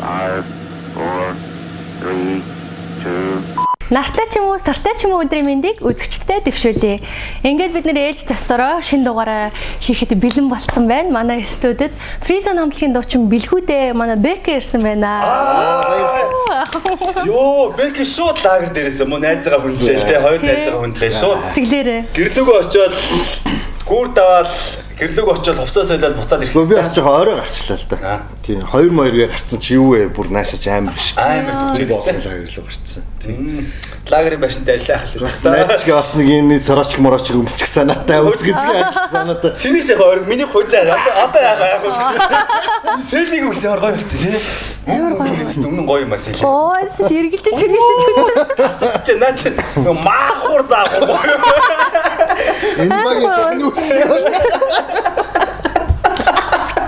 5, 4, 3, 2. Нартай ч юм уу, сартай ч юм уу өдрийн мэндийг үзэгчдэд дэвшүүлье. Ингээд бид нэр ээлж засараа шинэ дугаараа хийхэд бэлэн болцсон байна. Манай студид Фризон хамтлагийн дуучин бэлгүүдээ манай Бэкэ ирсэн байна. Йоо, Бэкэ шууд лагер дээрээс мөн найзгаа хүндлээ те, хоёр найзгаа хүндлээ шууд. Сэтгэлээрээ. Гэрлүүгөө очиод гүүр даваад гэрлүүг очиод хувцас солиод буцаад ирэх. Би бас жоохон орой гарчлаа л да. Тийм 2-2-гээ гарцсан чи юу вэ? Бүр наашаач амар шүү дээ. Амар төгчтэй лагерлуу гарцсан. Лагерийн байшинтай айлсаа хал. Бас найзчиг бас нэг энэ сороч мороч өмсчих санаатай үсгэцгээ ажилласан санаатай. Чиний яг ориг миний хужаа одоо яах вэ? Сэлийг үсээ оргой болцсон тий. Амар гоё юм гоё юм аа сэлийг. Оо, эргэлдэж чиглэж. Тасч чи наа чи маахур заагүй гоё. Энэ магийн нүсээ.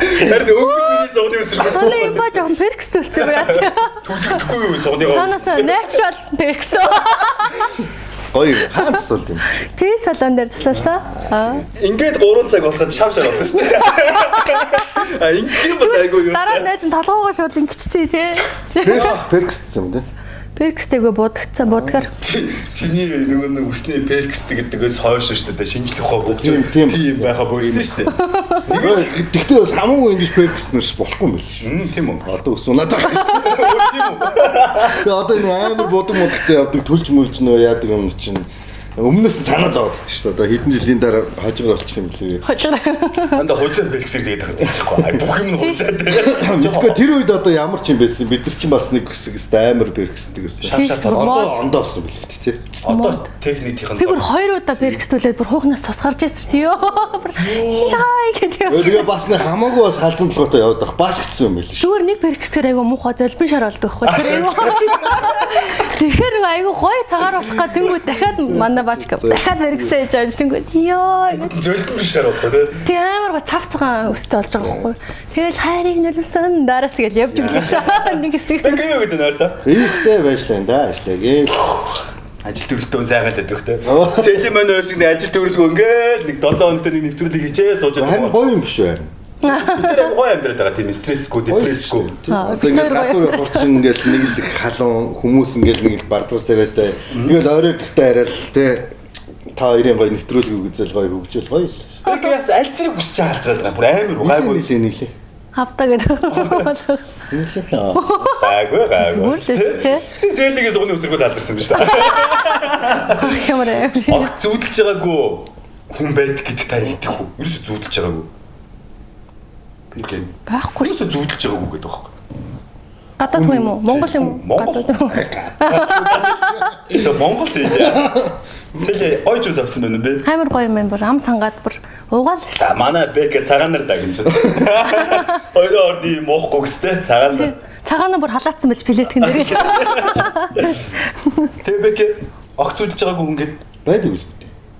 Тэр өнгөний сууны үсрэг. Манай юм ба жоохон перкс үлцээ байна. Түлхэхгүй юу сууныгоо. Санасаа natural перкс. Гоё хаанцс бол юм. Чи салон дээр засаасаа. Ингээд 3 цаг болоход шавшаар болно шүү дээ. А ингээд бод айгүй юу. Дараа найз нь толгоогоо шууд ингэчихээ тий. Перксцсэн юм тий. Перкстэйгээ будагцсан будгаар. Чиний нөгөө нэг үсний перкстэй гэдэгээс хойш шүү дээ. Шинжлэх ухаан хөгжим тийм байха бүрсэн шүү дээ. Тэгтээ бас хамаагүй ингэж перкснэрс болохгүй юм биш. Тийм үү. Одоо ус унаад байгаа. Тийм үү. Би одоо энэ амар бодог модтой явдаг төлж мөлж нөө яадаг юм чинь өмнөөс санаа зовоод идэх шүү дээ. Одоо хэдэн жилийн дараа хожигор болчих юм лээ. Хожигор. Анда хожоо перксэр тэгээд тахад болчихгүй. Бүх юм нь хожоод. Тэгэхгүй тэр үед одоо ямар ч юм байсан. Бид нар чинь бас нэг хэсэг амар перксдэг гэсэн. Шавшаа Одоо ондоо болсон билээ тий. Одоо техникийн Би бүр 2 удаа перкстүүлээд бүр хуухнаас тус гарч ирсэн шүү дээ. Яа гэдэг. Тэгээ бас нэг хамаагүй бас халзан толгойтой яваад байх бас хэцүү юм байл шүү. Зүгээр нэг перксгээр айгу муухай золбин шар болдог байхгүй. Тэгэхээр айгу гоё цагаар болох га тэнгүү дахиад мандаа бачка. Дахиад перкстэй хийж авч тэнгүү. Йоо. зөлдөн шар болох тий. Тэг амар го цавцгаан өстэй болж байгаа байхгүй. Тэгэл хайрыг нөлөөсөн дараас гэж явж өглөө шаа. Нэг хэсэг. Гэнэ гэдэг нөр та. Хийхтэй байшлаа энэ да ажиллагээл. Ажил төрөлтөө сайгаал гэдэг те. Сэлийн маань өөр шиг ажил төрөлгөө ингээл нэг 7 хоногт нэг нэвтрүүлэг хийчээ сууж байгаа. Харин гоё юм биш үү? Бид тэр гоё амьдраад байгаа тийм стрессгүй, депрессгүй. Одоо ингээд гадуур явах чинь ингээл нэг л халуун хүмүүс ингээл нэг л бардгаас тавиатай. Ингээл орой гэртээ хараал те. Та хоёрын гоё нэвтрүүлэг үзэл гоё хөгжил гоё. Би яас аль зэрэг хүсэж хаалцраад байгаа. Бүр амар гайгүй. Нийлээ. Хавтаа гэдэг. Гайгүй. Сэлигээ зуны өсргөл алдарсан биз дээ. Ямар Огт зүудэлж байгаагүй хүн байдаг гэдэг та хэлдэг үү? Ерөөсө зүудэлж байгаагүй. байхгүй Ерөөсө зүудэлж байгаагүй гэдэг байхгүй. гадаад хүн юм уу? Монгол юм уу? Гадаад юм. За Монгол зээл. Сэлээ ойч ус авсан байна бэ? Амар гоё юм бүр ам цангаад бүр угаал. За манай Бэкэ цагаанаар дагнаж байна. Хоёроо орны муухгүй гэстэй цагаан. Цагаана бүр халаацсан байж плетгэн дээр гэж. Тэ Бэкэ огт зүудэлж байгаагүй хүн гээд Байдаг үү?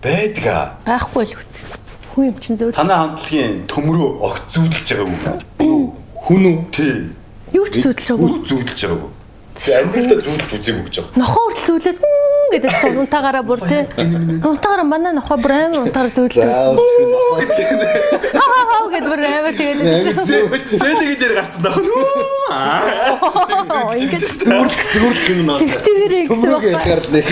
байдаг аа. Байхгүй л хүн юм чин зөв. Танай хамтлагийн төмрөө огт зүудэлж байгаагүй. Хүн үү? Тий. Юу ч зүүдэлж байгаагүй. Юу зүудэлж байгаагүй. Тэ амьдралдаа зүудэлж үзээгүй гэж байгаа. Нохоо хүртэл зүүлээд гэдэг унтаагаараа бүр тий. Унтаагаараа манай нохоо бүр амар унтаараа зүүлж байсан. Аа гэдэг бүр амар тэгээд. Сэлигээ дээр гарцсан даа. Зүрлэх юм наа. Төмрөг ярихаар л нэг.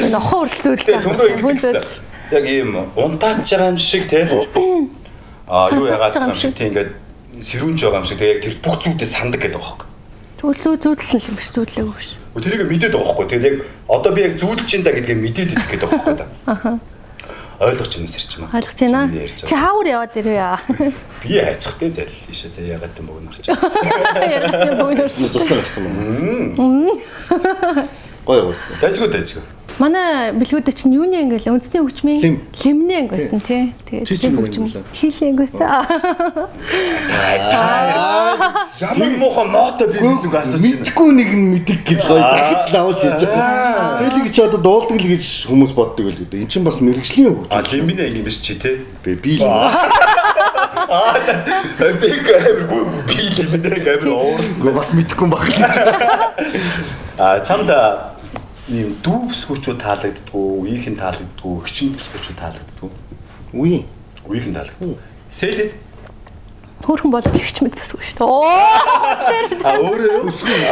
Нохоо хүртэл зүүлж байгаа. Төмрөө ингэсэн. Яг ийм унтаач байгаа юм шиг тий. Юу яагаад юм шиг тий ингээд сэрүүнж байгаа юм шиг тэгээ тэр бүх зүйлээ сандаг гэдэг байгаа юм. Зүүдэлсэн юм биш зүүдлээгүй биш. Тэрийг мэдээд байгаа байхгүй. Тэгээд яг одоо би яг зүүдэлж ин да гэдгээ мэдээд идэх гэдэг байгаа байхгүй. Аха. Ойлгож юм сэрч юм аа. Ойлгож байна. Чи хаауур яваад ирвэ яа. Би хайчих тэ зал ишээсээ ягаад юм богн орч. Ягаад юм богн орч. Зослоо гарсан юм. Гоё гоосна. Дайжгүй. Манай бэлгүүдэ чинь юуны ингээл үндэсний хөгжмийн лимнээ ангисэн тий. Тэгээд хөгжим хийлээ ангисэн. Ямар муухай ноото би нэг асууж байна. Мэдгүй нэг нь мэддэг гэж гоё дахиж л авч хийж байгаа. Сэлиг чи одоо дуулдаг л гэж хүмүүс боддог л гэдэг. Энд чинь бас мэрэгжлийн хөгжим. Лимнээ анги биш чи тий. Би л. Би гэмэр би лимнээ гэмэр уурсан. Бас мэдгүй юм баг. Чамда ийм дүү бүсгүүчүүд таалагддгүү, үеийнхэн таалагддгүү, хчин бүсгүүчүүд таалагддгүү. Үе. Үеийнхэн таалагддгүү. Сэлэд Хөөрхөн болож ихч мэд басгүй шүү дээ. Оо. Өөрөө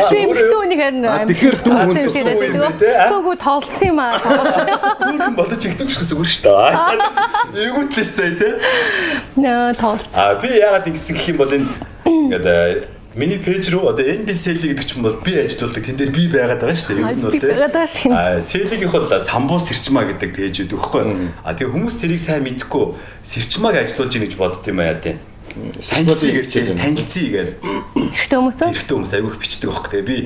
Би эмхтүүнийг харин. тэгэхээр дүү хүн Гүгүү тоолсон юм аа. Хөөрхөн болож игдэг шүү зүгээр шүү дээ. Ээгүүтлээс сая тий. Нөө тоолсон. Би яагаад ингэсэн гэх юм бол энэ ингээд миний пэйж рүү одоо NB Sale гэдэг ч юм бол би ажилладаг тэн дээр би байгаад байгаа шүү дээ. Ер нь бол тий. Sale-ийн бол самбуу сэрчмаа гэдэг пэйжүүд өгөхгүй. Тэгээ хүмүүс тэрийг сайн мэдэхгүй сэрчмааг ажиллуулж ийн гэж бодд юм аа тий. Танилцъя гэж танилцъя гэж. Хэрэгтэй хүмүүс айгүйх бичдэг байхгүй. Тэгээ би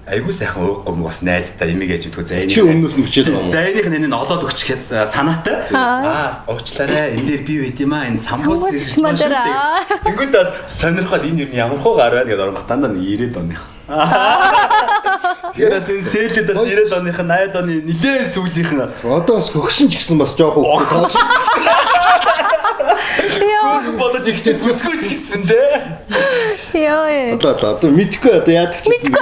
айгүй сайхан ууггүй бас найздаа имийг ээж мэдгүй зайны. Чи өмнөөс нь бичээд байгаа юм. Зайных нь энэ олоод өгчих санаатай. Уучлаарай. Энэ дээр би байд юм аа. Энэ самбус сэрчмаа шүү дээ. Тэнгүүд бас сонирхоод энэ юу ямар хоо гар байна гэдэг оронгот дандаа 90-ад оных. Тэгэхээр энэ сэлэд бас 90-ад оных 80-ад оны нилээн сүүлийнх нь Одоо бас хөгшин ч гэсэн бас жоохон бодож ихч бүсгүй ч гэсэн дээ. Яа. Одоо мэдхгүй одоо яадаг ч гэсэн.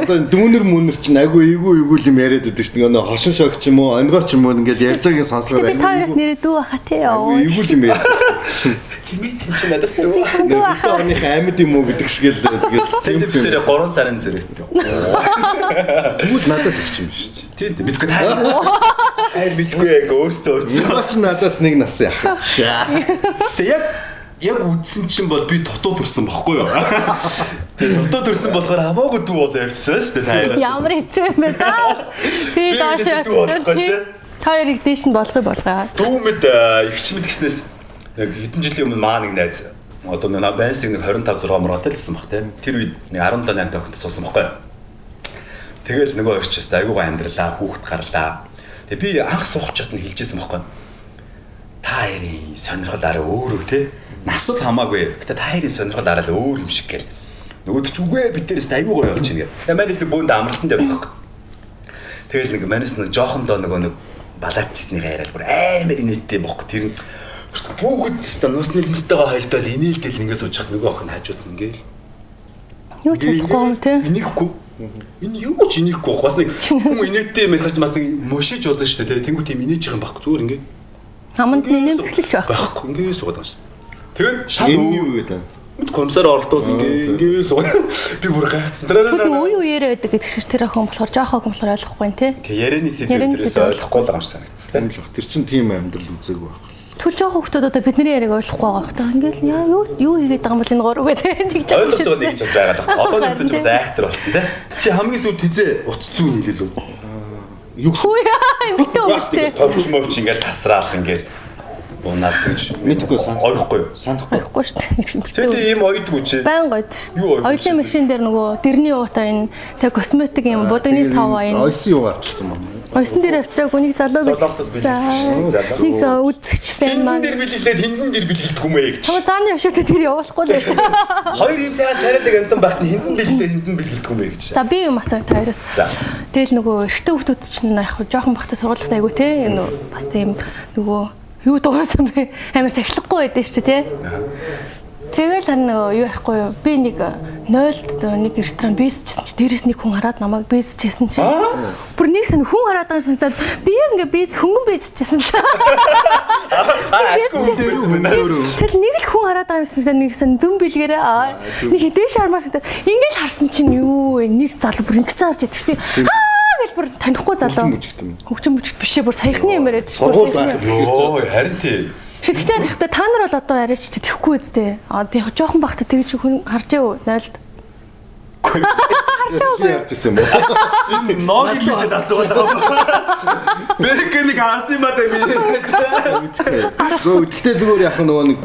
Одоо дүүнер мөнэр чинь айгүй эйгүү юм яриад байдаг шүү дээ. Хошин шог ч юм уу, онгоо ч юм уу ингээд ярьж байгаагийн сонсохоор би таараас нэрээ дүү баха тий. Эйгүү юм яриад. Тэмээ тийм чи надаас дүү. Нэрээ оных амьд юм уу гэдэг шиг л тэгээд сентябрь 3 сарын зэрэгтэй. Тэгвэл надаас их юм шүү дээ. Тийм мэдгүй таа. Хайр мэдгүй яг өөртөө өөрчлөө. Энэ ч надаас нэг нас яах. Тэг яг үдсэн чинь бол би дутуу төрсөн бохгүй юу? Тэг дутуу төрсөн болохоор хамаагүй дүү бол явчихсан шүү дээ таяраас. Ямар хэцүү юм бэ заавал. Би доош таяарыг дээш нь болгоё болгоо. Дүү мэд ихч мэд гэснээс хэдэн жилийн өмнө маа нэг найз одоо нэг байсыг нэг 25 6 мөрөдөл гэсэн баг тийм. Тэр үед нэг 17 8 тохиолдол суусан бохгүй юу? Тэгэл нөгөө орчист айгуугаа амьдралаа, хүүхэд гарлаа. Тэгээ би анх суухчаад нь хэлжсэн бохгүй юу? Та хоёрын сонирхол арай өөр үү те? Нас л хамаагүй. Гэтэ та хоёрын сонирхол арай л өөр юм шиг гэл. Нөгөөд ч үгүй бид дээрээс айгуугаа явуулж ийн гэ. Тэгээ манайд нэг бөөнд амралтанд явах. Тэгэл нэг манайс нэг жоохон доо нэг балаатчснэр хайрал бүр амар инээдтэй бохгүй. Тэр нь бүгд өстө нус нэлмэстэйгээ хойлдол инээлтэл ингэ сууж хат нөгөө охин хажууд нь ингээл. Юу ч болохгүй юм те? Инехгүй. Энэ юу ч инехгүй. Бас нэг хүн инээдтэй юм харж бас нэг мошиж болно шүү дээ. Тэнгүү тийм инээж байгаа юм байхгүй зүгээр ингээ. Хаманд нэмсгэлж байхгүй. Ингээ суугаад байгаа шүү. Тэгээд шал энэ юу гэдэг вэ? Комиссар оролдвол ингээ суугаад би бүр гайхацсан. Тэр үе үеэрээ байдаг гэдэг шиг тэр охин болохоор жоох охин болохоор ойлгохгүй нэ те. Тэг ярианы сэдвүүдээс ойлгохгүй л юм шиг санагдсан. Тэр чинь тийм амьдрал үзээгүй байх. Түл жоох хүмүүс одоо бидний яриаг ойлгохгүй байгаа хта. Ингээл яа юу хийгээд байгаа юм бол энэ гурав гэдэг тэгж байгаа. Ойлгож байгаа нэг ч бас байгаад байна. Одоо нэг ч бас айхтар болсон те. Чи хамгийн сүүлд хизээ утц зүү нийлэл үү? Юу битээ өмчтэй. Товч мовч ингээл тасраал ингээл унаад тэгж Мэдхгүй ойлгохгүй юу? Санахгүй шүү дээ. Цэлийн ийм ойдгүй чи. Байн гойд. Оюутны машин дээр нөгөө дэрний уута энэ тэг косметик юм будагны саваа энэ. Ойсон юу авчихсан байна. Ойсон дээр авчираагүй нэг залуу Солонгосоос бэлгэлсэн залуу. Нэг үзэгч фэн маань. Хиндэн дээр бэлгэлээд хиндэн дээр бэлгэлдэг юм ээ гэж. Чамаа зааны явшуутай тэр явуулахгүй л шүү дээ. Хоёр ийм сайхан царайлаг амтан багт хиндэн бэлгэлээд хиндэн бэлгэлдэг юм ээ гэж. За би юм асуу таараас. За. Тэгэл нөгөө эрэгтэй хүмүүс чинь яг жоохон бахта сургалтад айгу те энэ бас тийм нөгөө юу дуурсан бэ? Амар сахилахгүй байдсан шүү дээ, тий. Тэгэл харин юу яахгүй юу? Би нэг 0-д нэг ресторан бийсчихсэн чи дээрээс нэг хүн хараад намайг бийсчихсэн чи. Бүр нэг сэн хүн хараад байгаа юм санагдаад би ингээ бийс хөнгөн бийсчихсэн л. Ашгүй бийсэн байна. Тэгэл нэг л хүн хараад байгаа юм санагдаад нэг сэн зүм бэлгээрээ нэг дээш хармаар санагдаад ингээл харсан чинь юу вэ? Нэг залуу бүр ингээ цаарч идэх чинь гэл бүр танихгүй залуу. Хөгжим бүжигт биш ээ бүр саяхны юм яриад шүү. Сургууль байх юм Йоо, харин тий. Тэгтээ ихтэй та нар бол одоо арайч тэхгүй үстэй. Тийм жоохон бахта тэгж хүн харж яв 0-д. ярьжсэн юм уу? Энэ ноог илээд асуугаад байгаа. Бэкэнийг харсан юм аа би. Гэхдээ зүгээр яах нөгөө нэг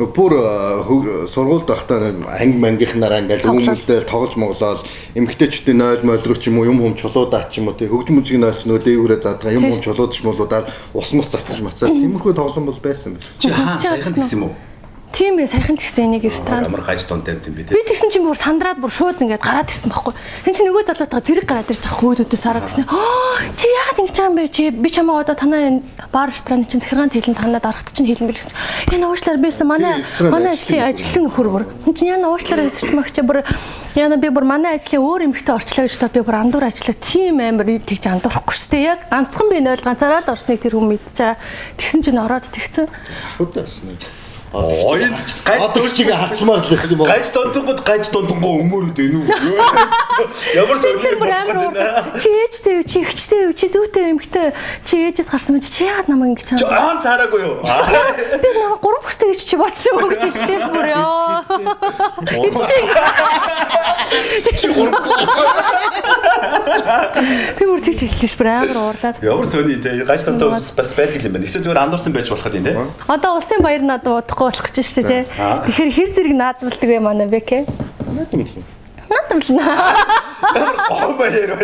бүр сургуульд байхдаа анги мангийнхнараа ингээл өвмөлдөл тоглож моглол эмгтээчүүдийн 0 мол руу ч юм уу юм хүм чулуудаа ч юм уу тий хөгжим мужиг нойч нөө дээгүүрээ задгаа юм хүм чулуудч молуудаад ус мус цацж мацаа тиймэрхүү тоглоом бол байсан байх. Чи хаа сайхан гэсэн юм уу? Тийм ээ сайхан тэгсэн нэг ресторан. Амар гаж тунтай юм би тий. Би тэгсэн чинь бүр сандраад бүр шууд ингээд гараад ирсэн байхгүй. Тэн чинь нөгөө залуутаа зэрэг гараад ирж байгаа хөөдөөс хараад гэсэн. Чи яагаад ингэж байгаа юм бэ? Чи би чамаа одоо танаа энэ бар рестораны чинь захиргаанд хэлэн танаа дарахт чинь хэлэн бэлгсэн. Энэ уучлаар бийсэн манай ажлын ажилтны нөхөр бүр. Энд чинь яна уучлаар өсч магч бүр яна би бүр манай ажлын өөр эмэгтэй орчлоо гэж та би бүр андуур ажиллаа. Тийм амар тэгж андуурахгүй шүү дээ. Яг ганцхан би 0 ганцаараа л орсныг тэр хүн мэдчихээ. Тэгсэн чинь ороод тэгсэн. Ахуд басна. Оён гайз дөрчиг харчмаар л гэсэн юм уу? Гайз дундангууд өмөрөд байна уу? Ямар сони юм бэ? Чи ээжтэй юу, чи ихчтэй юу, чи дүүтэй эмэгтэй, чи ээжээс гарсан мэт чи яагаад намайг ингэж чам? Аа цаараагүй юу? Би намайг 3 бүстэй гэж чи бодсон юм уу гэж хэлсэн бүр ёо. Чи гурван Би бүр тийч хэллээш бүр амар уурлаад. ямар сони те гайз дундаа бас байдаг юм байна. Эсвэл зүгээр андуурсан байж болох юм те. Одоо улсын баяр надад удахгүй болох гэж шүү дээ. Тэгэхээр хэр зэрэг наадмалдаг вэ манай Бэкэ? Наадмална. Oh my god.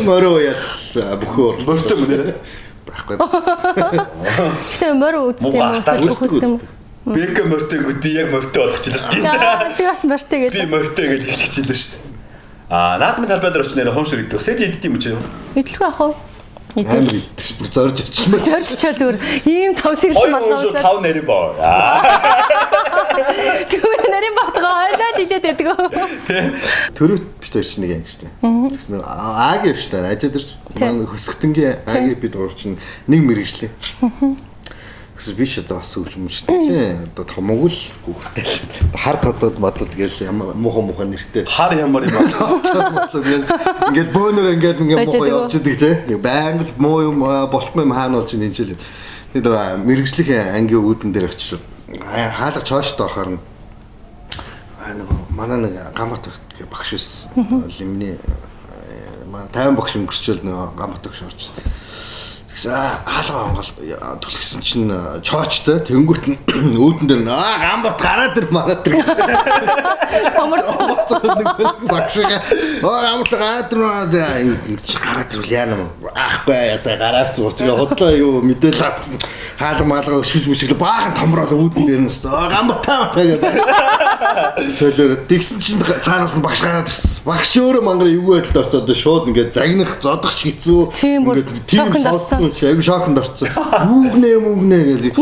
Мороо яа бөхөр. Мөртөө мөнөө. Байхгүй. Тэ мороо үзтээ юм уу? Бэкэ мөртөөг би яг мөртөө болгочихлаа шүү дээ. Би бас мөртөө гэж. Би мөртөө гэж хэлчихлээ шүү дээ. Наадмын талбай дээр очноор хоншор идэх. Сэт идэх юм чи юу? Идлгүй ах уу? Амар идэж бүр зорж очсон. Зорччоо зүгээр ийм тав сэрсэн болоосоо 5 нарийн боо. Тэгвэл нарийн батгаа ойлаад илээд байдаг. Төрөв битэр чи нэг анги штэ. Тэгсэн ааги штэ. Ажидэрч маань хөсгтөнгийн ааги бид гурвч нэг мэрэгчлээ. Гэвч би ч одоо бас өвлөм штэ. Одоо томог л хүүхдтэй. Хар тодод мадууд гээл ямар муухай нэртэй. Хар ямар юм аа. Ингээд бөөнөр ингээд муухай явж идэг те. Байнга л муу юм болохгүй юм хаана болж энэ жил. Тэгээд мэрэгжлийн ангийн үүдэн дээр очиж хаалга чооштой ахаар манай нэг гамбат багш байсан. Лимний 50 багш өнгөрчөөл нэг гамбат багш орчихсон. Тэгсэн хаалга онгол түлхсэн чинь чоочтой тэнгүүт нь үүдэн дээр гамбат гараад ир мараад ир. Багшгаа гамбат гараад ир гараад ирвэл яана аахгүй ясаа гараад зурцгаа хотлоо юу мэдээл авцсан. Хаалга маалга өшгөж мөшгөл баахан томроод үүдэн дээр нь гамбатаа гэдэг. Солиор тэгсэн чинь цаанаас нь багш гараад ирсэн. Багш өөрөө мангар эвгүй байдалд орцоод шууд ингээд загнах зодох хэцүү. Ингээд тийм сонссон чи айгүй шоконд орсон. Үгнэ гэдэг.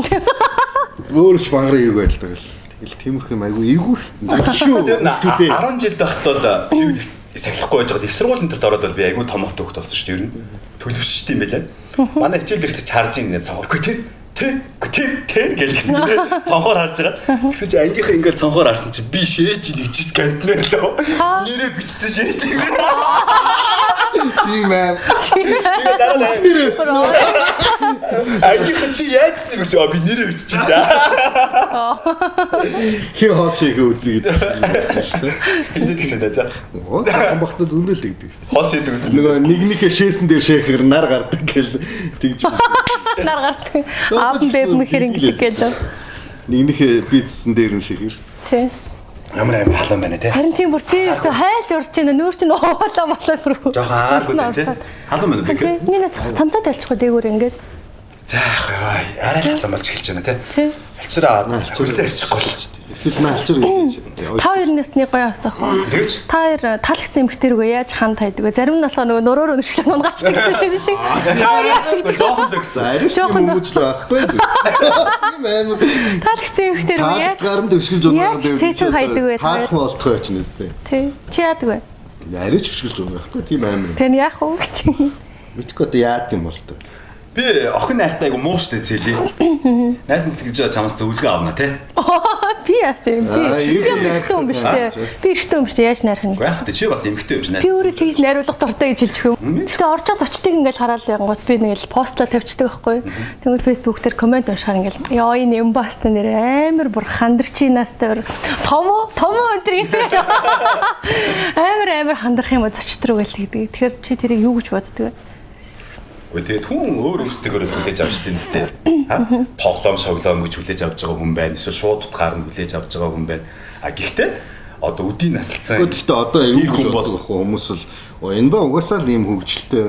Өөрөж мангар эвгүй байдалд гэл. Тэгэл тиймэрх юм айгүй эвгүй. 10 жил байхдаа би сахилахгүй байж байгаа. Их сургуулийн төрт ороод би айгүй томоотой хөлт болсон шүү дээ. Ер нь төлөвшчтэй юм байлаа. Манай хичээл ихтэй чарж ин цонхоргүй тэр гэлсэн гэдэг цонхоор харж байгаа. Тэгсэн чи ангийнхаа ингээл цонхоор харсан чи би шээж ин гэж кантнер лөө. Нэрээ бичсэн шээж ин. Тийм ээ. Тэгээ дараа ангийнхаа чи яадсан юм чи би нэрээ биччихсэн. Хин хоол шиг үзье гэдсэн шүү дээ. Хизээ тэгсэн даа за. Оо бахта зөндөл тэгдэг гэсэн. Хоол шийдэг гэсэн. Нөгөө нэгнийхээ шээсэн дээр шээхээр нар гардаг гэл тэгж. Нар гардаг. Аав бэв мэхэр ингэдэг гэлээ. Нэгнийхээ бицсэн дээр нь шээхэр. Тий. Ямар халуун байна те. Харин тийм бүр чи өстө хайлж урж чинь нүүр чинь хоолоо молоо бүр. Жохон ааргүй те. Халуун байна би. Тий. Нина цамцаа тайлчихгүй дээгүүр ингээд. За арай л халуун болж эхэлж байна те. Тий. Алчраа хөлсөө арчихгүй л. Эсвэл наалчир гэж. Та хоёр нэсний гоё асах. Тэгэж. Та хоёр таалагдсан эмэгтэйргөө яаж ханд хайдаг вэ? Зарим нь болохоор нөгөө нуруур өнөшлөө нунгачдаг гэсэн шиг. Жохон дэгсэн. Жохон мөжл байхгүй. Тийм амар. Таалагдсан эмэгтэйргөө яаж гарам дэвшгэлж байгаа дээр. Цэцэн хайдаг вэ? Таалах болтгоо ч нэстэй. Тий. Чи яадаг вэ? Арайч хөшгөлж байгаа байхгүй. Тийм амар. Тэн яах вэ гэж. Мэдгүй одоо яад юм бол тоо. Би охин найхтай айгу мууштай зээлээ. Найс нь тэгж чамаас зөвлөгөө авна те. Би яасан юм би. Эрэгтэй юм биш үү? Би эрэгтэй юм биш үү? Яаж найрах нь? Гэхдээ яах вэ? Чи бас эмэгтэй юм чи найс. Би өөрөө тэгж найруулга дуртай гэж хэлчих юм. Гэтэ орж байгаа зочдыг ингээл хараад янгууд би нэгэл постла тавьчихдаг байхгүй. Тэгвэл фэйсбүүк дээр комент уншихаар ингээл ёо энэ эмбаста нэр амар бүр хандарчинастай том өндөр гэж амар хандрах юм зочд руу гэл тэгдэг. Тэгэхээр чи тэрийг юу гэж боддөг вэ? Тэгээд хүн өөр өөрсдөө хүлээж авч тэнэстэй. Тоглоом шоглоом гэж хүлээж авч байгаа хүн байна. Эсвэл шууд утгаар нь хүлээж авч байгаа хүн байна. Гэхдээ одоо үдийн насалсан. Гэхдээ одоо юу гэж боддог вэ хүмүүс л энэ ба угаасаа л ийм хөвгчлөлтэй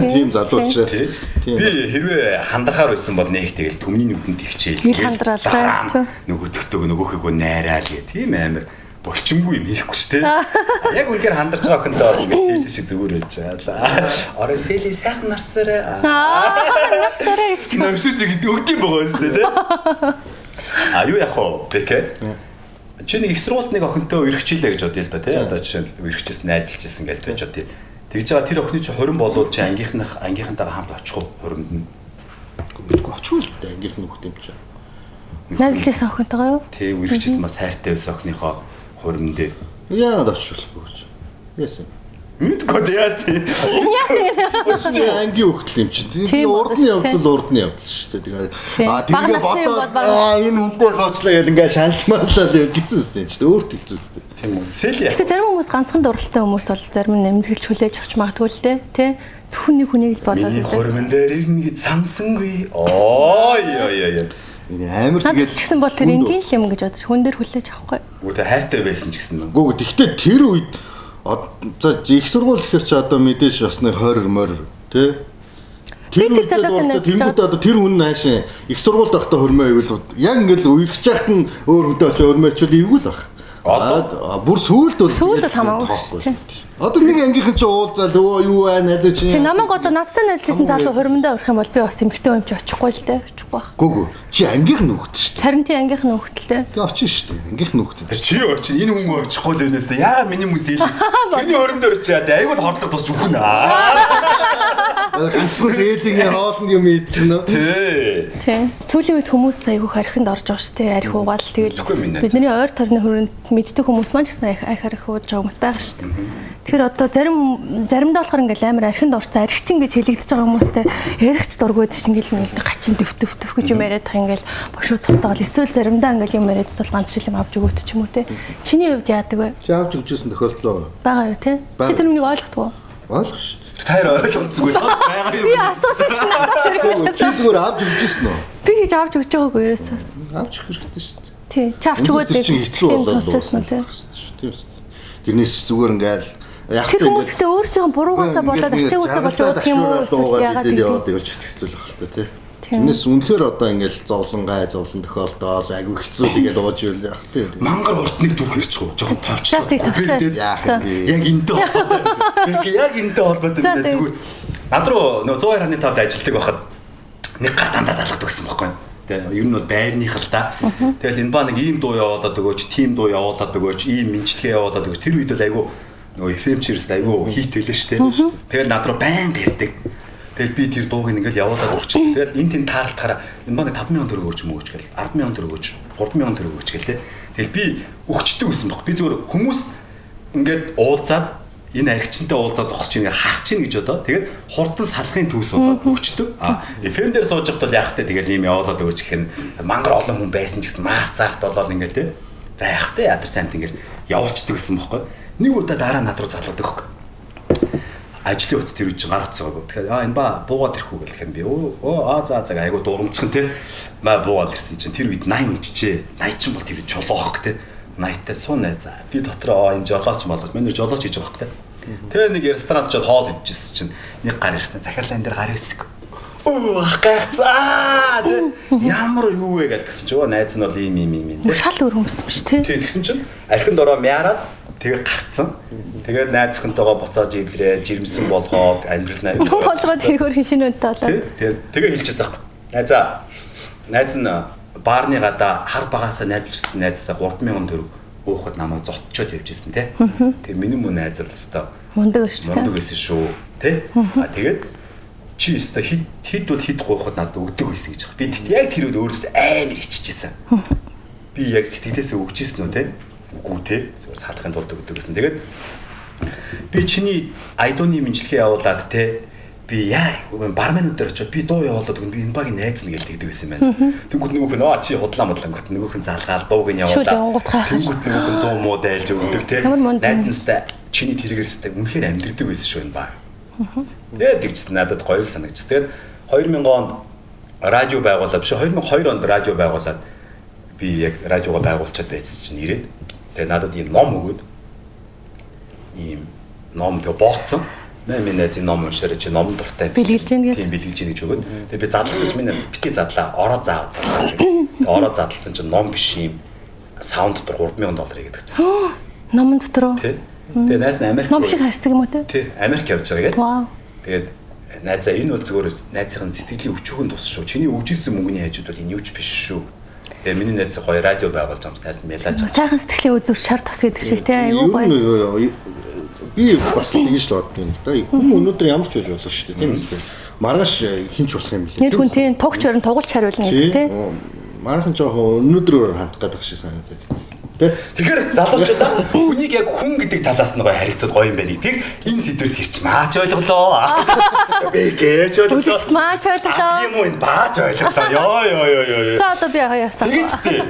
тийм залуу учраас би хэрвээ хандрахаар байсан бол нэг тэгэл төмний нүдэнд ихчээл. Хандраалаа. Нөгөөдөгтөө нөгөөхийгөө найраал гэх тийм амар болчимгүй юм хийхгүй ч тийм. Яг үнэхээр хандарч байгаа хүнтэй ингээд сэлэн шиг зүгээр байж байгаа. Орой сэлий сайхан нарсараа. Нарсараа гэж. Намшиж өгдөм байгаа юм тийм. Юу яах вэ? Бэкэ. Чи нэг их сургуульд нэг охинтой өргөчлээ гэж бодъё л да тий. Одоо жишээ нь өргөчөөс найзалж исэн гэж байж бодъё. Тэгж байгаа тэр охины чи 20 болвол чи ангийнхантайгаа хамт очих уу 20-нд нь? Мэдгүй очих уу ангийнх нь хөх юм чи. Найзлжсэн охинтойгоо юу? Тий, үргэлжсэн бас хайртай байсан охиныхоо хөрмөн дээр. Яагаад очвол гэж. Яасан. Мэдгүй яасан. Яасан ангийн хөлтөл юм чинь. Урдны явдал шүү дээ. Тэгээ бодоод энэ хүнтэй суучлаа гэдэг ингээ шаналмаалаа гэвчээстэй чинь өөрт хэвчээстэй. Тийм үү. Сэл яа. Гэтэ зарим хүмүүс ганцхан дуралтай хүмүүс бол зарим нь эмзэглэж хүлээж авч магадгүй л дээ. Тэ? Зөвхөн нэг хүнийг л бодоод миний хөрмөн дээр ирнэ гэж сансангүй. Ой. Энэ амар тэгээд тэгсэн бол тэр энгийн л юм гэж бодож хүн дээр хүлээж авахгүй. Үгүй хайртай байсан ч гэсэн. Гүү тэгтээ тэр үед за их сургууль гэхэр чи одоо мэдээж бас нэг 20 морь тий. Тэр тэр хүн наашин их сургуульд байхдаа хөрмөө ивэл яг ингээл үерч яхад нь өөр хүнтэй очиж хөрмөөчүүд ивгүй л баг. Одоо бүр сүүлд бол хамаагүй тий. Одоо нэг ангийнхан чи уулзаад өө юу байна аль чи. Тэг намайг одоо надтай найзлсан залуу хөрмөндөө өрөх юм бол би бас эмгтэй юм чи очихгүй л дээ. Очихгүй байх. Гүү чи ангийнхан нөхд шүү дээ. Харин тий ангийнхан нөхдөлтэй. Тэг очих шүү дээ. Ангийнхан нөхд. Чи очих энэ хүн очихгүй л өнөөс яа миний хүмүүс ил. Тэрний хөрмөнд өрчөөд айгуу хордлого тусч өгнө. Ганцхан ээлгийн хоолнд юм ийдсэн нөө. Тий. Сүүлийн үед хүмүүс айгуу хариханд орж байгаа шүү дээ. Арх уугаал тэгэл бидний ойр тойрны хүрээнд мэддэг хүмүүс маань ч гэсэн арх арх ууж байгаа хүмүүс байгаа шүү дээ. Тэгэхээр одоо заримдаа болохоор ингээл амар архинд орцсон архичин гэж хэлэгдэж байгаа хүмүүстэй ярихч дургүйд чинь ингээл нэг гачин төв гэж юм яриад тах ингээл бошуу цухтаал эсвэл заримдаа ингээл юм яриад бол ганц шил юм авч өгөөд ч юм уу те. Чиний хувьд яадаг вэ? Чи авч өгчээсэн тохиолдол байгаа юу те? Чи тэр үнийг ойлгохгүй юу? Ойлгох шүү дээ. Таар ойлгоцгүй байгаа юм. Би асуусан чинь надад зэрэг. Чи зүгээр авч өгчээсэн үү? Би гэж авч өгч байгаагүй ерөөсөө. Авч өгөх хэрэгтэй шүү дээ. Тий. Чи авч өгөөд хэцүү болоод сонсчихсон те. Тийм шүү. Тэрнээс зүгээр ингээл тэр хүмүүстэй өөрсдөө буруугаасаа болоод ачаагүйсаа болж уудах юм уу? Яагаад гэдэг нь хэцүү л байна л та тий. Тэрнээс үнэхээр одоо ингээл зовлон тохиолдоод айгүй хэцүү тэгэл ууж ивэл яах тий. Мангар уртныг дүүх ирчихв. Жоо тавчлаа. Яг энтэй холбоотой. Яг энтэй холбоотой зүгээр. Над руу нөө 102.5-д ажилладаг байхад нэг гар дандаа залгадаг гэсэн байхгүй. Тэгээ ер нь бол байрных л да. Тэгэл энэ ба нэг ийм дуу явуулаад өгөөч, тим дуу явуулаад өгөөч, ийм мэнчилгээ явуулаад өгөөч. Тэр үед л айгүй нөгөө FM чирс айгүй хийт байлаа шүү дээ. Тэгэл над руу байнга ярьдаг. Тэгэл би тэр дууг ингээл явуулаад өгч. Тэгэл энэ тийм таарлахаараа энэ баг 5,000 төгрөг өгч мөгөөч гэл 10,000 төгрөг өгч 3,000 төгрөг өгч гэл те. Тэгэл би өгчдөг гэсэн баг. Би зүгээр хүмүүс ингээд уулзаад энэ архичнтай уулзаад зогсож ингээ харч ийн гэж бодоо. Тэгээд хурдан салахын төс болоод өгчдөг. FM дээр сууж байхад бол яах вэ? Тэгээд ийм явуулаад өгч гэх юм мангар олон хүн байсан ч гэсэн маар цаахт болоод ингээ те. Байх те ядар самт ингээ явуулцдаг гэсэн бохоггүй. Нэг удаа дараа над руу залгадаг хөөх. Ажлын утас тэр үуч гар утсаагаа. Тэгэхээр энэ ба буугаад ирэх үү гэх юм би. За айгу дурамчхан те. Маа буугаад ирсэн чинь тэр үед 80 үжижээ. 80 ч бол тэр үед чулуухх те. 80-тай суунаа за. Би дотроо энэ жолооч молооч. Миний жолооч хийж байгаа хөөх те. Тэгээ нэг ресторанд чад хоол идчихсэн чинь нэг гар ирсэн. Захирлын дээр гар хэсэг. Гайцаа. Ямар юу вэ гэдгсэн чинь найз нь бол ийм те. Шал өөр хүмүүс биш те. Тэг тэгсэн чинь архинд ороо мяараад тэгээ гарцсан. Тэгээд найзхантайгаа буцааж ирлээ, жирэмсэн болгоод амьдрал болгоод тэрхөр шинүүнтэй болоо. Тэгээ хэлчихсэн байна. Найз нь баарны гадаа хар багаасаа найзлж ирсэн найзсаа 3,000 төгрөг уухад намайг зодчоод явжсэн те. Тэгээ миний мөн найз л өстой мундаг шүү. Мундаг байсан шүү те. Тэгээд чи өстой хэд бол хэд гоохот надад өгдөг байсан гэж байна. Би яг тэр үед өөрөөсөө амар иччихсэн. Би яг сэтгэлээсээ өгчээсэн үү те. Үгүй те. Зүгээр салахын тулд өгдөг гэсэн. Тэгээд би чиний айдууны мэнчилгээ явуулаад те. Би яа бармен өдөр очиод би дуу явуулаад өгнө. Би энэ багийн найз нь гэлдэгдэг байсан юм байна. Тэнгүүд нөгөөх нь чи худлаа модлаа гот нөгөөх нь залгаал дууг нь явуулаад. Тэнгүүд нөгөөх нь 100 муу дайлж өгдөг те. Найз настай чиний тэрэгэрстэй үнэхээр амьдрдаг байсан шүү энэ баг. Тэгээд тэгчихсэн надад гоё санагдчихсан. Тэгээд 2000 онд радио байгуулаад биш 2002 онд радио байгуулаад би яг радиого байгуулчаад байсан чинь ирээд тэгээд надад ийм ном өгөөд ийм ном тэг бооцсон. Миний найз ном уншаарай чи ном дуртай бэлгэлж гин тийм бэлгэлж гин гэж өгөөд тэгээд би задлаж миний битгий задлаа ороо заавал задлаа. Тэгээд ороо задлсан чинь ном биш ийм саунд дотор $3,000 гэдэгцсэн. Номон дотор уу? Тэгээд найз нь Америк ном шиг харцаг юм уу те? Тий, Америк явж байгаа гэдэг. Вау. Тэгээд найзаа энэ бол зөвхөн найзын сэтгэлийн өчүүхэн тус шүү. Чиний өгжсэн мөнгөний хажууд бол энэ юуч биш шүү. Тэгээ миний найз гоё радио байгуулж байгаа юм. Найз нь мэлаж. Сайхан сэтгэлийн үзүүр шар тус гэдэг шиг те. Айгуу гоё. Би бас тэгж л боддог юм да. Хүн өнөөдөр ямар ч байж болно шүү дээ. Тийм үстэй. Маргааш хинч болох юм билээ. Нэр хүн тийм тугч өрн тугуулч хариулна гэдэг те. Манайхан жоохон өнөөдрөөр хандах гэдэг шиг санагдаад. Тэгэхээр залуучуудаа хүнийг яг хүн гэдэг талаас нь гоё харилцаад гоё юм байна гэдгийг энэ сэдвээс ирч маач ойлголоо. Би гэж ойлголоо. Маач ойлголоо. Тийм үү энэ баач ойлголоо. Йоо. За одоо би хаяасаа. Тэгээчтэй.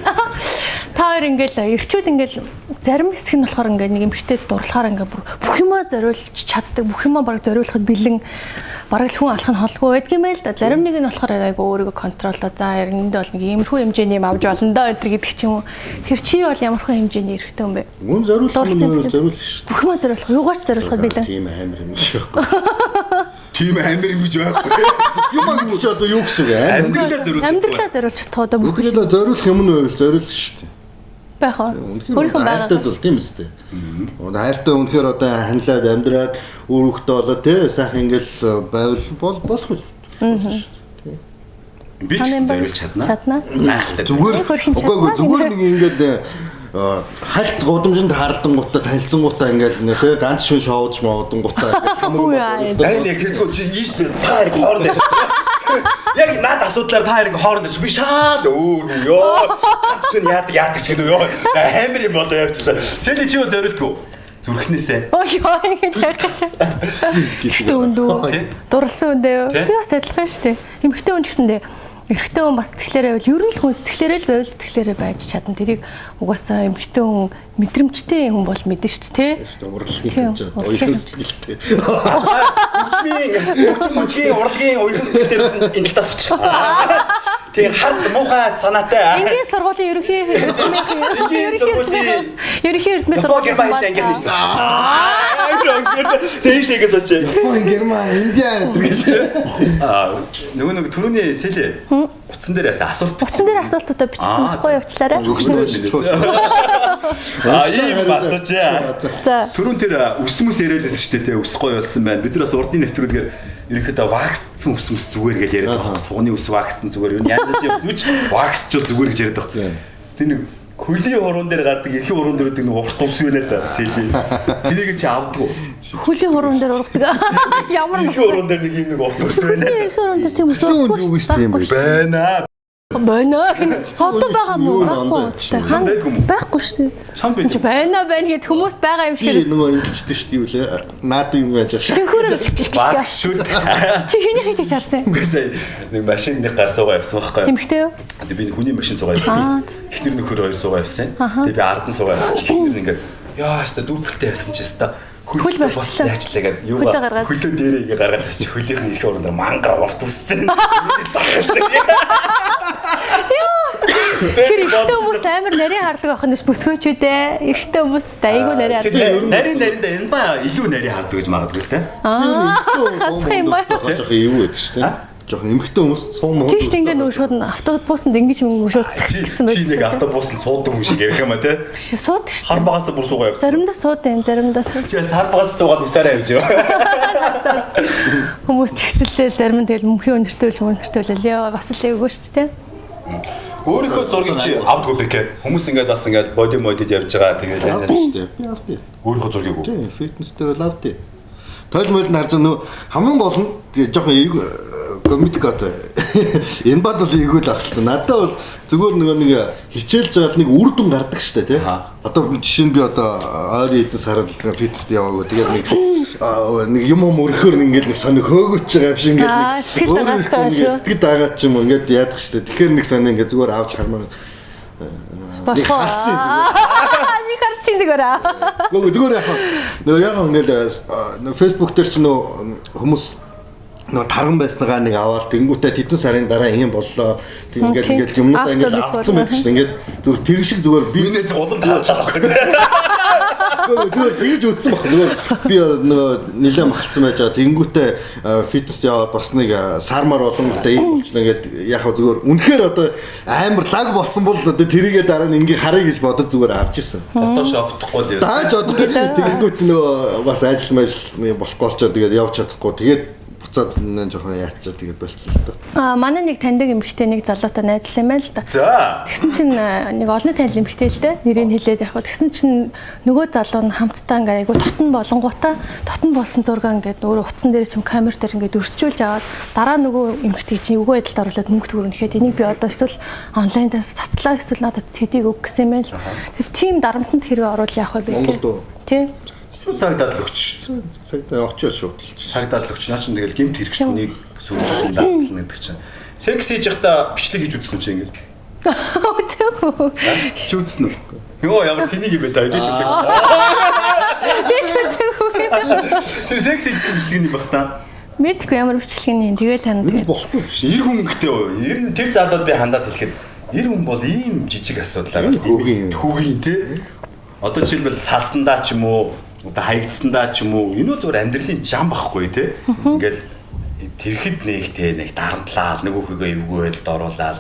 Та хоёр ингээл ирчүүд ингээл зарим хэсэг нь болохоор ингээ нэг эмхтэйд дурлахаар ингээ бүх юмаа зориулж чаддаг, бүх юмаа бараг зориулахад бэлэн бараг л хүн алах нь холгүй байдаг юм байл да. Зарим нэг нь болохоор айгу өөрийгөө контролоо. За энд бол нэг иймэрхүү хэмжээний юм авч болно доо гэдэг гэдэг ч юм уу. Тэр чи бол ямархуу хэмжээний эрэхтэй юм бэ? Мөн зориулах нь зориулах шүү. Бүх юмаа зориулах, юугаач зориулахад бэлэн. Тийм амар юм шиг байхгүй. Тийм амир юм гэж байхгүй. Юм гэж одоо юу гэсэн үг ээ? Амьдралаа зориулж чадах одоо бүх Бүгдээ зориулах юм нь байвал зориулах шүү дээ. байх уу? Өөрийнхөө байгаа. Хайртай бол тийм үстэй. Хайртай үнэхээр одоо ханилаад амьдраад өөр хөлтөө болоо тий сайхан ингээл байвал болох үү? Би ч зориулж чадна. Чадна. Зүгээр нэг ингээл хальт гудамжинд хаалдангуудаа танилцсангуудаа ингээл нэ тий ганц шин шоудж моодангуудаа хамаг яг тэгдэггүй чи ийш та хэрэг хооронд яг наад асуудлаар та хэрэг хооронд би шаал өөр ёо ганцхан яадаг ч гэдэг ёо амар юм болоо явчихлаа. Сэли чи юу зориултгүй зүрхнээсээ. Ой ингэж яах гэдэг үндүү. Дурлсан үндэ. Би бас адилхан шүү дээ. Эмхтэй хүн ч гэсэндээ эрэгтэй хүн бас сэтгэлээрээ байл ер нь л хүн сэтгэлээрээ л байвал сэтгэлээрээ байж чадна. Тэрийг угаасаа эмхтэй хүн мэдрэмжтэй хүн бол мэдэн шүү дээ. Урлагийн уяхан сэтгэлтэй. Хүчмүчгийн урлагийн уяхан сэтгэлтэй энэ талаас очих. Тэр хард муухай санаатай. Энгийн сургуулийн ерөнхий эрдмээс сургуулийн ангийнх нь Тэшээс очив. Герман, Индиан гэж. Нөгөө түрүүний сэлээ. Утсан дээр асуулт. Утсан дээр асуултуудаа бичсэн байхгүй явуулаарай. Ийм асууж. За. Түрүүн тэр өсмөс яриалсан шүү дээ, те өсөхгүй болсон байна. Бид нар бас урдны нэвтрүүлгээр ерөнхийдөө вакцсан өсмөс зүгээр гэж яриад байгаа. Сугны өс вакцсан зүгээр юу? Яаж яаж нүч вакцчул зүгээр гэж яриад байгаа. Тэр нэг хөлийн хуруунд дээр гардаг, эрхийн хуруунд дээр нэг урт ус байна да. Сэлээ. Тэрийг чи авдгүй. Хөлийн хуруунд дээр ургадаг. Ямар эрхийн хуруунд дээр нэг юм нэг урт ус байна. Эрхийн хуруунд дээр тийм ус ургадаг. Байна. Байна. Хотод байгаа мó байхгүй шүү дээ. Сан бэ? Байна гэд хүмүүс байгаа юм шиг. Нөгөө ингэжтэй шүү дээ юу лээ. Наад юм яаж аа. Шинхүүрээ Багшуд. Чи хэний хийх чарсан? Үгүйсээ нэг машин нэг гар суугаа явсан байхгүй юу? Эмхтэй юу? Тэгээ би хүний машин суугаа явсан. Эхнэр нөхөр хоёр суугаа явсан. Тэгээ би ардан суугаа явсан. Эхнэр ингээд яа хаста дүүплэлтэй явсан ч хаста хөлөө бос яачлаа гэдэг юу хөлөө дээрээ гаргаад тасч хөлийнх нь ирэх орондоо мангар урт үссэн. Тэр ихтэй хүмүүс амар нарийн хардаг байх нь бүсгөөч үү дээ. Ихтэй хүмүүс айгүй нарийн хардаг. Нарийн энэ ба илүү нарийн хардаг гэж магадгүй л те. Хацх юм байна. Жоох юу гэдэг шүү дээ. Жоох эмхтэй хүмүүс суум уу. Тийш ингээ нөө шууд автобусанд ингэж мөнгө шууд гэсэн байх. Чи нэг автобусанд суудаг хүн шиг ярих юм а те. Сууд шүү. Хар багаас бүр суугаа явсан. Заримдаа суудیں۔ Заримдаа. Чи хар багаас суугаад усаараа явж юу. Хүмүүс чигцэлтэй зарим нь тэгэл мөнхийн өнөртэй л бас л эвгүй шүү дээ. Өөрийнхөө зургийг чи авдгүй бэкэ. Хүмүүс ингээд бас ингээд боди модид явж байгаа тэгээд явдаг шүү дээ. Би авдээ. Өөрийнхөө зургийг үү? Тийм, фитнес дээр л авдээ. Тойл мод нар зэн нөө хамгийн гол нь жоохон комедик одоо энэ бод бол эйгүүл ахaltaа. Надад бол зүгээр нэг хичээлж байгаа л нэг үр дүн гардаг шүү дээ, тий. Одоо жишээ нь би одоо ойрын хэдэн сар фитнест яваагүй. Тэгээд нэг юм өрхөөр ингээд нэг сони хөөгөж байгаа юм шиг ингээд сэтгэл дагаад ч юм ингээд яадаг шүү дээ. Тэгэхээр нэг сони ингээд зүгээр авч хармаар болох. Нэг харсан зүгээр аа. Зүгээр яг ингээд Facebook дээр ч нөө хүмүүс нөө тарган байснагаа нэг аваад тэнгуүтээ тэдэн сарын дараа ийм боллоо. Тэг ингээд юмнуудаа ингээд авсан байдаг шүү дээ. Ингээд зүгээр тэр шиг зүгээр би минь улам таарлаа багтдаг. Зүгээр хийж үтсэн баг. Нөгөө би нөгөө нэлээд махалцсан байж байгаа. Тэнгуүтээ фитнес яваад бас нэг сармар болонготой ийм болчихлоо. Ингээд яг хаа зүгээр үнэхээр одоо амар лаг болсон бол одоо тэрийгээ дараа нь ингээ харъя гэж бодож зүгээр авч ирсэн. Фотошоптохгүй л яа. Тааж одоо тэгэнгүүт нөгөө бас ажил болохгүй болчоо тэгээд явж чадахгүй. Тэгээд буцаад энэ жоохон яачаа тэгээд болцсон л доо. Манай нэг таньдаг эмэгтэй нэг залуутай найзлсан юм байна л да. За. Тэгсэн чинь нэг олон танил эмэгтэй л дээ. Нэрийг хэлээд яг. Тэгсэн чинь нөгөө залуу нь хамтдаа ингээ айгу татан болонгуудаа татан болсон зургаа ингээд өөрөө утсан дээр чим камер дээр ингээд өрсчүүлж аваад дараа нөгөө эмэгтэй чинь эвгүй байдалд оруулаад мөнгө төгрөн ихэд энийг би одоо эсвэл онлайн дээр цацлаа эсвэл надад тэдийг өг гэсэн юм байна л. Тэгс тийм дарамтанд хэрвээ оруул яах вэ бэ? Монголд уу? Тийм. Шууд цагдаад л өгч шүү. Цагдаа очиод шуудалж. Цагдаад л өгч. Наа чинь тэгэл гэмт хэрэгч хүнийг сүлжүүлэн дадлна гэдэг чинь. Секс хийж явахдаа бичлэг хийж үзсэн чинь ингэ. Үгүй. Чи үзсэн үү? Йоо ямар тэнийг юм бэ та хийж үзсэн. Тэр секс хийсэн бичлэг юм баг та. Мэдгүй ямар бичлэгийн тэгэл тань тэгэл Болохгүй биш. Ир хүн гэдэг үү? Ер нь тэр залууд би хандаад хэлэхэд ир хүн бол ийм жижиг асуудлаар хүүгийн те. Одоо жишээлбэл салсандаа ч юм уу, одоо хаягдсандаа ч юм уу, энэ бол зөвхөн амьдралын жам байхгүй те. Ингээл тэрхэд нэг дарамтлаа, нэг хүүхийгээ эвгүй байдалд оруулаад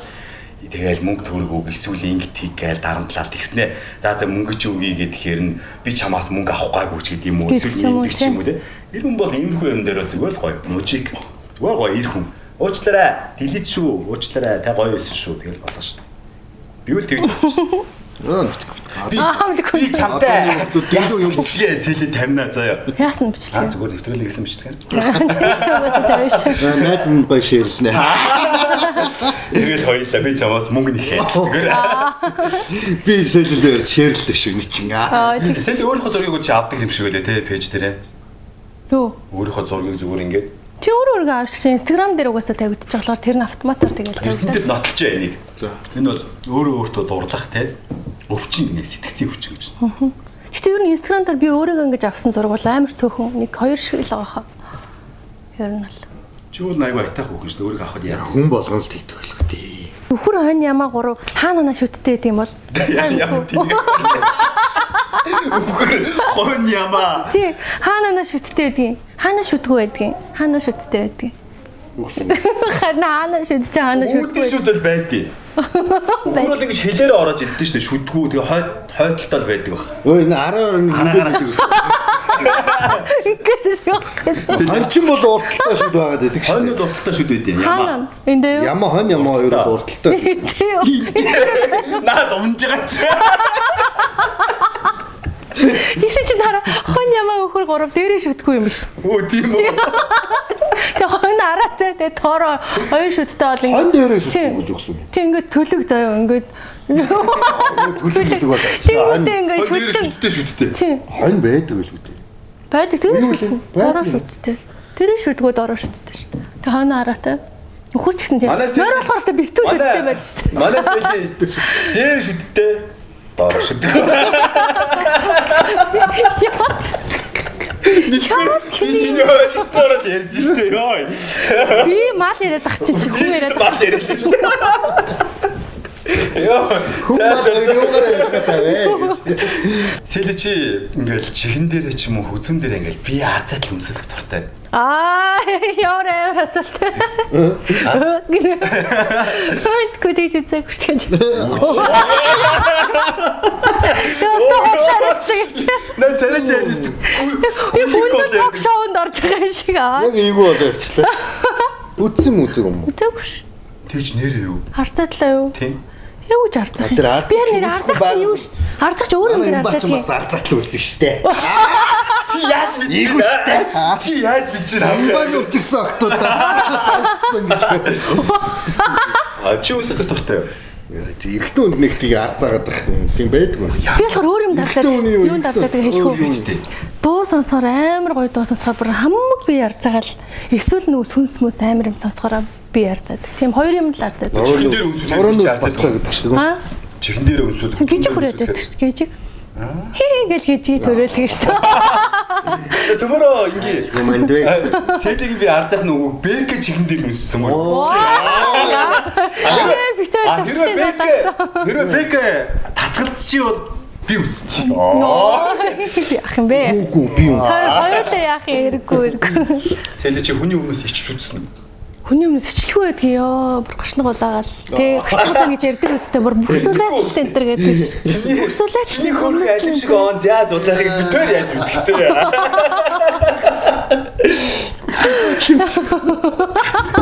тэгэл мөнгө төгрөг үг эсвэл ингэт хийгээл дарамтлаад тэгснэ. За мөнгө чи өгье гэхээр нь би чамаас мөнгө авах гайгүй ч гэдэг юм уу, эсвэл ингэдэг ч юм уу те. Ир хүн бол иймэрхүү юм дээр бол зүгээр л гоё. Мужик. Зүгээр гоё ир хүн. Уучлаарай. Дэлид шүү. Уучлаарай. Та гоё байсан шүү. Тэгэл болоо шүү. Би л тэгж бодчих шүү. Би чамтай юм бичлэгээ сэлээ тамина заяа. яасан бичлэг. Зүгээр нэвтрүүлэг гэсэн бичлэг. Найз нь гоё ширлнэ. Тэгэл хоёулаа би чамаас мөнгө нэхээ. Зүгээр. Би сэлээр ширлээ шүү нэг чинь. Сэл өөрийнхөө зургийг чи авдаг юм шиг байлээ те пэйж дээрээ. Юу? Өөрийнхөө зургийг зүгээр ингээд Чи өөрөө авчихсан Instagram дээр угаасаа тавигдчих болохоор тэр нь автоматар тэгэл тавигдаад. эрдэнэтэд нотлож энийг. За. Энэ бол өөрөө өөртөө дурлах те. Өвчин нэг сэтгцийн өвчин гэж. Гэтэ ер нь Instagram дээр би өөрийгөө ингэж авсан зураг бол амар цөөхөн нэг 2 шиг л байгаа хаа. Ер нь л. Чи бол айгүй айтах хүүхэн шүү дээ өөрийгөө авахд яа. Хүн болгон л тэгдэг л дээ. Өхөр хонь ямаа 3 хаана шүттэй гэдэг юм бол. Яа тийм. Өхөр хонь ямаа. Тий, хаана шүттэй гэдэг юм. Хаана шүтгүй байдгийг. Хаана шүттэй байдгийг. Хаана шүттэй хаана шүтгүй. Үүдээ шүтэл байдгийг. Өхөр бол ингэж хэлээрээ ороод иддэн шүү дээ шүтгүү тэгээ хойдолтой л байдаг баг. Ой энэ араа Хончин бол урталтай шүд байгаад байдаг шүү. Хонь бол урталтай шүд байдیں۔ Ямаа. Энд дээ. Ямаа хонь ямаа хоёр урталтай. Наад умж байгаа ч. Исэн чи дараа хонь ямаа өхөр 3 дээрээ шүтгүй юм биш. Өө тийм үү. Тэгээ хонь араатай тэгээ тоороо 2 шүттэй бол ингэ. Хонь дээрээ шүтгүй гэж өгсөн юм. Тэг ингээд төлөг заяа ингээд төлөг бол. Тэгвэл ингээд шүтдэг. Шүттэй. Хонь байдаг л үү. Байдаг тэр шүтдэг. Дараа шүтдэг. Тэр шүтгөө дараа шүтдэг шүү. Тэг хонь араатай. Өхөр ч гэсэн тийм. Мөр болохоор та битүү шүттэй байдаг шүү. Манайс дээр шүттэй. Дараа шүтдэг. Би чиний ойлголцоор л ярьж штэ ёо. Би мал яриад ах чи хүн яриад мал яриад штэ. Ёо. Юугаар яриагатай вэ? Сэлэ чи ингээл чихэн дээрээ ч юм уу хүзүүн дээрээ ингээл би арцаад л өмсөлөх дуртай. Яурэ асуулт. Хойд көдэж үзээгүй шүү дээ. Наа царай чарис. Би бүндэ ток шоунд орж байгаа юм шиг аа. Яг эйгүү бол ярьчлаа. Үтсэн мүзэг юм уу? Үзээгүй шүү. Тэгж нэрээ юу? Харцаатлаа юу? Тийм. Юу гэж харцаах юм? Би нэр харцаач чи юу? Харцаач өөр юм дээр харцаач. Бас арцаатлаа үсэн штэ. Чи яаж мэдчихэ? Чи яаж мэдчихэ? Амбан үржсэн октоодаас гэж. Чи үсэх дуртай юу? Эрэгтэн үнд нэг тийг арцаагаад байх юм. Тийм байдгүй. Би болохоор өөр юм дарлаад юу дарлаад хэлэхгүй. Дуу сонсохоор амар гоё дуу сонсохоор бүр хамаг би ярцаагаал. Эсвэл нөгөө сүнс мүс амар юм сонсохоор би ярцаад. Тийм хоёр юм л ярцаад. Чихэн дээр өмсөж батлаа гэдэг шүү дээ. Чихэн дээр өмсөж. Гижиг хүрээд байдаг шүү дээ. Гижиг. Гэл гижиг төрөөлгөө шүү дээ. За цөмөрөө ингээ Манд вэ? Сэлийг би ардах нөгөө бэкэ чихэн дээр өмссөн мөр. Хэрвээ бэкэ татгалцчих бол би үсч чи. Яах юм бэ? Үгүй би юм. Хоёулаа яах юм эрггүй. Сэлээ чи хүний өмнөөс ичж үзсэн үү? Хүний өмнөөс ичлэхгүй байдгийг ёо бүр гашнаг болаагаал. Тэг гашнаг гэж ярьдаг үстэй бүр бүрсүүлээд центр гэдэг. Бүрсүүлээд чиний хөрх алим шиг он яаж удлахыг битээр яаж мэдхтэй.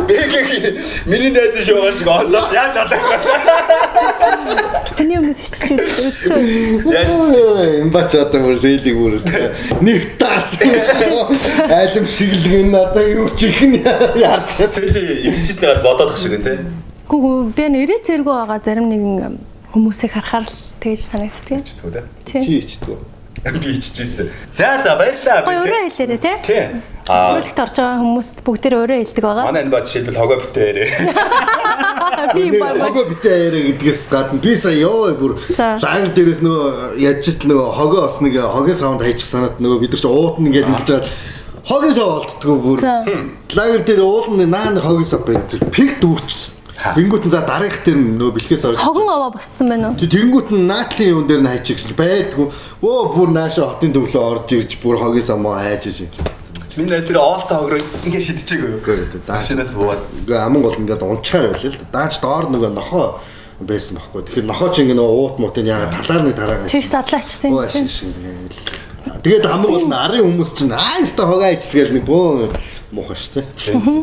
Бэкгийн миний найз шуугаа шиг онцоо яаж чадах вэ? Эний өмнөөс ичсэн үү? Яаж ч энэ бач одоо бүр зэйлиг бүрээс нефтарсан айлм шиглэг энэ одоо юу ч их нь яарсан. сэлийн иччихснээр бодоод ах шиг нэ. Гүг би нэрээ зэрэгөө байгаа зарим нэгэн хүмүүсийг харахаар л тэгж санагддаг. Тэгвэл Чи ичдэг. би иччихсэн. За баярлалаа. Гоё өөрөө хэлээрэй те. Тийм. Төлөвлөлт орж байгаа хүмүүст бүгдээр өөрөө хэлдэг байгаа. Манай энэ ба жишээлбэл хогоо битээрээ. Би Хогоо битээ яриа гэдгээс гадна би сая ёо бүр За. лагер дээрээс нөгөө ядчил нөгөө хогоо бас нэг хогийн савнд хайчих санаад нөгөө бид нар ч уут нь ингээд хэлж чад хогийн сав олддгоо бүр За. лагер дээр уулын наан хогийн сав байна. Пик дүүрч. Тэнгүүт нь за дараах дээр нөгөө бэлхээс орж. хогон аваа босцсон байна уу? Тэнгүүт нь наатлын юм дээр нь хайчих гэсэн байдгүй. Өө бүр наашаа хотын төвлөө орж ирж бүр хогийн сав маа хайж иж. Миний найз тэр оолцоо хогроо ингэ шидчихээг юу? Машинаас буугаад. Ингээ аман гол ингээд унчаар байлаа л да. Дааж доор нөгөө нохоо байсан байхгүй. Тэгэхээр нохоо ч ингээ нөгөө уут муутын ягаад талаар нэг тараагаа. Чиш задлаач тийм. Оо шин. Тэгээд аман гол нарын хүмүүс чинь аайста хогоо ичсгээл нэг бөө муухай шүү дээ.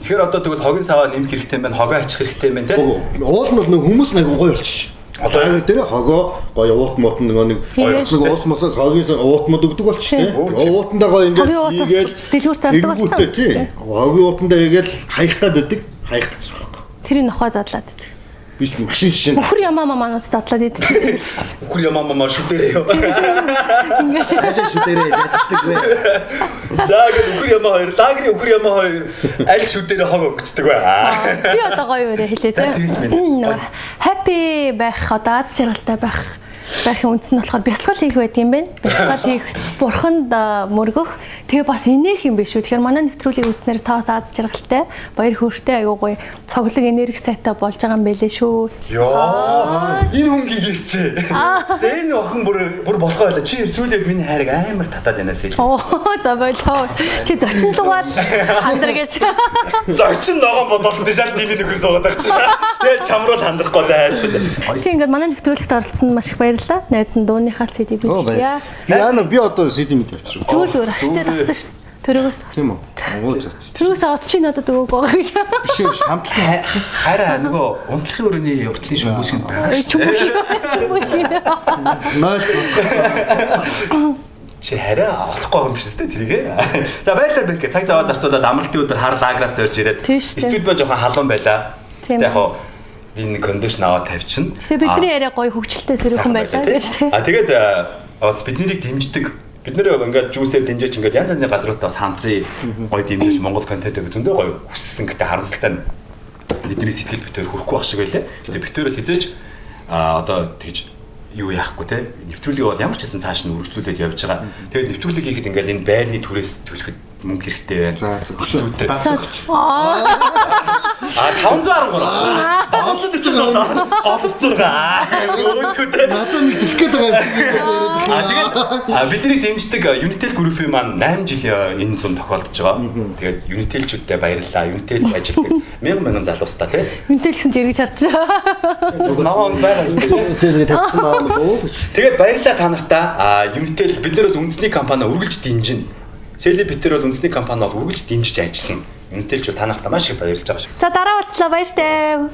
Тэгэхээр одоо тэгвэл хогийн саваа нэмэх хэрэгтэй юм байна. Хогоо ачих хэрэгтэй юм байна те. Уул нь нөгөө хүмүүс нэг гоё болчих. Одоо тэр хогоо гоё уут муут нөгөө нэг уус мосоос хогийн уут мууд өгдөг болчих тий. Уутандаа гоё ингээд Хогийн уутаас дэлгүүр зардаг болсон. тий. Хогийн уутандаа игээл хаягтаад өгдөг. Хаягтаж байгаа. Тэрийг нохоо задлаад. Би машин шин. Мөхөр ямаа манууд задлаад идэх юм шүү дээ. Үхэр ямаа шүдэрээ юу. Ажил шүдэрээ яждаг вэ? За гээд үхэр ямаа хоёр, лагерийн үхэр ямаа хоёр аль шүдэрээ хог өгчдөг бай. Би одоо гоё өрөө хэлээ тэгж те. байна. Happy байх одоо аз жаргалтай байхын үндэс нь болохоор бясалгал хийх байдаг юм байна. Бясалгал хийх, бурханд мөргөх, тэгээ бас инээх юм биш үү. Тэгэхээр манай нэвтрүүлгийг үзснээр та бас аз жаргалтай, баяр хөөртэй аягүй гоё цоглог энерги сайтай болж байгаа юм байлээ шүү. Йоо. Энэ хүн гэгэрчээ. Зэн охин бүр болохоо байла. Чи сүүлээ миний хайрыг амар татаад байнаас ээ. Оо за болоо. Чи зочин лугаал хандар гэж. Зочин ногоон бодолтой шал дими нөхөр суугаад байгаа чи. Тэгээ чамруул хандрахгүй дайж. Тийм ингээд манай нэвтрүүлэгт оролцсонд маш их баярлалаа. Найз нь дууныхаа CD бичлээ. Би одоо CD мэд авчирв. Зүгээр хаштай тавцсан шүү. Төрөөс. Тийм үү? Ангуу зат. Төрөөс аваад чи надад өгөөг байгаа гэж. Биш юм хамтлагийн Хараа нөгөө унтлахын өрөөний уртлын шүмбүс юм байгаа шүү. нойл Чи хараа олохгүй юм биш үстэй тэрийг. За баярлалаа Бэкэ. Цаг зав зарцуулаад амралтын өдөр хар лаграас орж ирээд студид ба жоохон халуун байла. Тийм. Яг хоо би нэг кондишн аваад тавьчихна. Тэгээ бидний яриа гоё хөвгчлөлтэй сэрхэн байлаа гэж тийм. Тэгээд бас биднийг дэмждэг. Бид нэр ингээд жүүсээр дэмжиж ингээд янз янзын газруудаа бас хамтрын гоё дэмжиж Монгол контент өгөх зөндөө гоё хүссэн гэдэг харамсалтай нь бидний сэтгэл битээр хүрэхгүй байх шиг байлаа. Тэгээд битээр л хизээч одоо тэгж юу яахгүй те нэвтрүүлгийг бол ямар ч байсан цааш нь үргэлжлүүлээд явж байгаа. Тэгээд нэвтрүүлэг хийхэд ингээд энэ байрны түрээс төлөхөд мөнгө хэрэгтэй байна. За Студид. 500 ч голомцоргаа. надад нэг тэгэх гээд байгаа юм. Тэгээд бидний дэмждэг Unitel Group-ийн маань 8 жилийн энэ зам тохиолдож байгаа. Тэгээд Unitel-чүүдтэй баярлалаа. Unitel ажилтдаг 1000 мянган залуустаа тий. Үнтэй л гэсэн жиргэж харж байгаа. Наан байгаа юм. Тэр тавьсан аа буулж. Тэгээд баярлалаа та нартаа. Unitel бид нар бол үндэсний компани үргэлж дэмжинэ. Сэлэ битэр бол үндэсний компани бол үргэлж дэмжиж ажиллана. Unitel ч та нартаа маш их баярлж байгаа шүү. За дараа уулзлаа баяр таа.